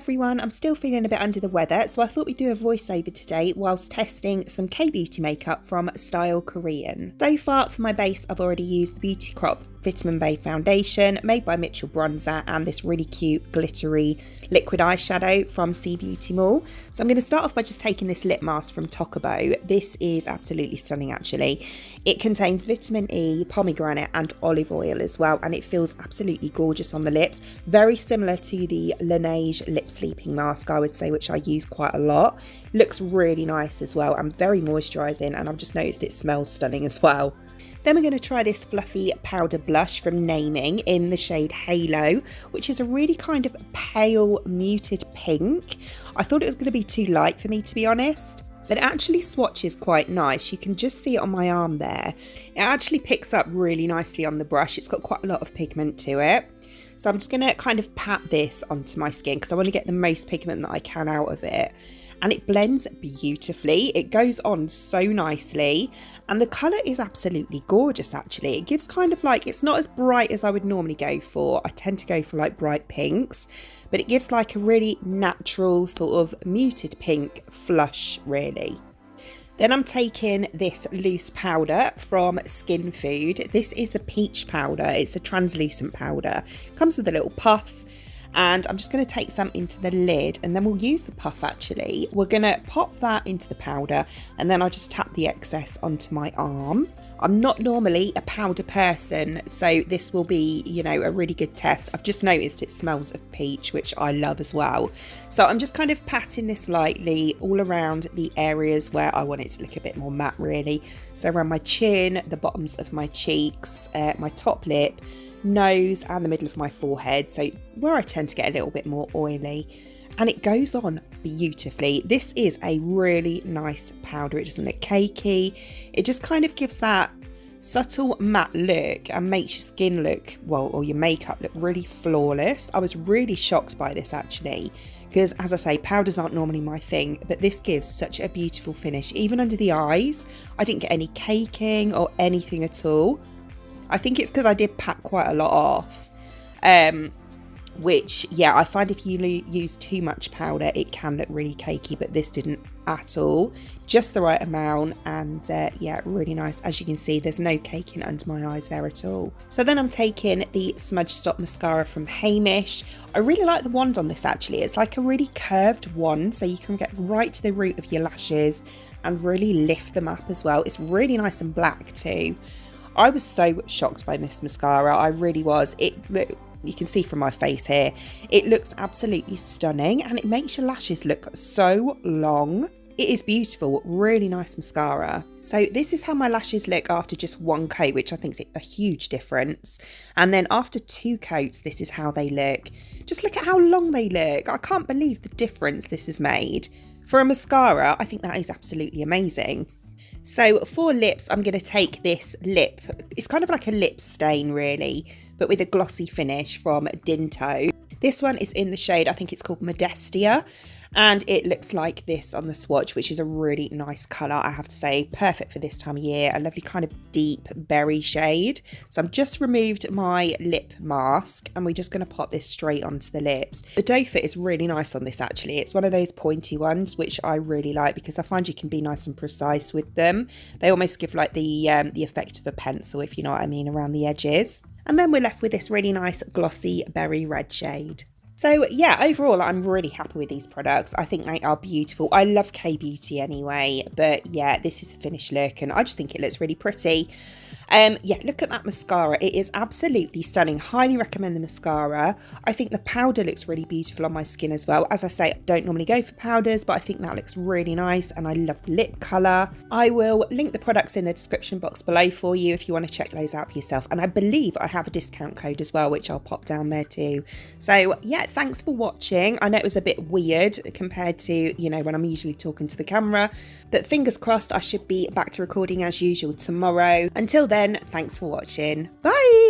everyone, I'm still feeling a bit under the weather, so I thought we'd do a voiceover today whilst testing some K-Beauty makeup from Style Korean. So far for my base I've already used the Beauty Crop Vitamin Bay Foundation made by Mitchell Bronzer and this really cute glittery liquid eyeshadow from C Beauty Mall. So I'm going to start off by just taking this lip mask from TOCOBO. This is absolutely stunning actually. It contains vitamin E, pomegranate and olive oil as well, and it feels absolutely gorgeous on the lips. Very similar to the Laneige lip sleeping mask I would say, which I use quite a lot. Looks really nice as well and very moisturising, and I've just noticed it smells stunning as well. Then we're going to try this fluffy powder blush from Naming in the shade Halo, which is a really kind of pale muted pink. I thought it was going to be too light for me, to be honest, but it actually swatches quite nice. You can just see it on my arm there. It actually picks up really nicely on the brush. It's got quite a lot of pigment to it. So I'm just going to kind of pat this onto my skin because I want to get the most pigment that I can out of it. And it blends beautifully. It goes on so nicely, and the colour is absolutely gorgeous actually. It gives kind of like, it's not as bright as I would normally go for. I tend to go for like bright pinks, but it gives like a really natural sort of muted pink flush really. Then I'm taking this loose powder from Skinfood. This is the peach powder. It's a translucent powder. Comes with a little puff. And I'm just going to take some into the lid, and then we'll use the puff actually. We're going to pop that into the powder, and then I'll just tap the excess onto my arm. I'm not normally a powder person, so this will be, you know, a really good test. I've just noticed it smells of peach, which I love as well. So I'm just kind of patting this lightly all around the areas where I want it to look a bit more matte really. So around my chin, the bottoms of my cheeks, my top lip, nose and the middle of my forehead, so where I tend to get a little bit more oily, and it goes on beautifully. This is a really nice powder. It doesn't look cakey. It just kind of gives that subtle matte look and makes your skin look, well, or your makeup look really flawless. I was really shocked by this actually, because as I say, powders aren't normally my thing, but this gives such a beautiful finish. Even under the eyes, I didn't get any caking or anything at all. I think it's because I did pack quite a lot off, which, yeah, I find if you use too much powder, it can look really cakey, but this didn't at all. Just the right amount, and yeah, really nice. As you can see, there's no caking under my eyes there at all. So then I'm taking the Smudge Stop Mascara from Heimish. I really like the wand on this actually. It's like a really curved wand, so you can get right to the root of your lashes and really lift them up as well. It's really nice and black too. I was so shocked by this mascara, I really was. You can see from my face here, it looks absolutely stunning and it makes your lashes look so long. It is beautiful, really nice mascara. So this is how my lashes look after just one coat, which I think is a huge difference. And then after 2 coats, this is how they look. Just look at how long they look. I can't believe the difference this has made. For a mascara, I think that is absolutely amazing. So for lips, I'm going to take this lip. It's kind of like a lip stain really, but with a glossy finish from Dinto. This one is in the shade, I think it's called Modestia, and it looks like this on the swatch, which is a really nice colour, I have to say. Perfect for this time of year, a lovely kind of deep berry shade. So I've just removed my lip mask and we're just going to pop this straight onto the lips. The doe foot is really nice on this actually. It's one of those pointy ones which I really like because I find you can be nice and precise with them. They almost give like the effect of a pencil, if you know what I mean, around the edges. And then we're left with this really nice glossy berry red shade. So yeah, overall, I'm really happy with these products. I think they are beautiful. I love K-Beauty anyway, but yeah, this is the finished look and I just think it looks really pretty. Yeah, look at that mascara. It is absolutely stunning. Highly recommend the mascara. I think the powder looks really beautiful on my skin as well. As I say, I don't normally go for powders, but I think that looks really nice and I love the lip colour. I will link the products in the description box below for you if you want to check those out for yourself. And I believe I have a discount code as well, which I'll pop down there too. So yeah, thanks for watching. I know it was a bit weird compared to, you know, when I'm usually talking to the camera, but fingers crossed I should be back to recording as usual tomorrow. Until then, thanks for watching. Bye!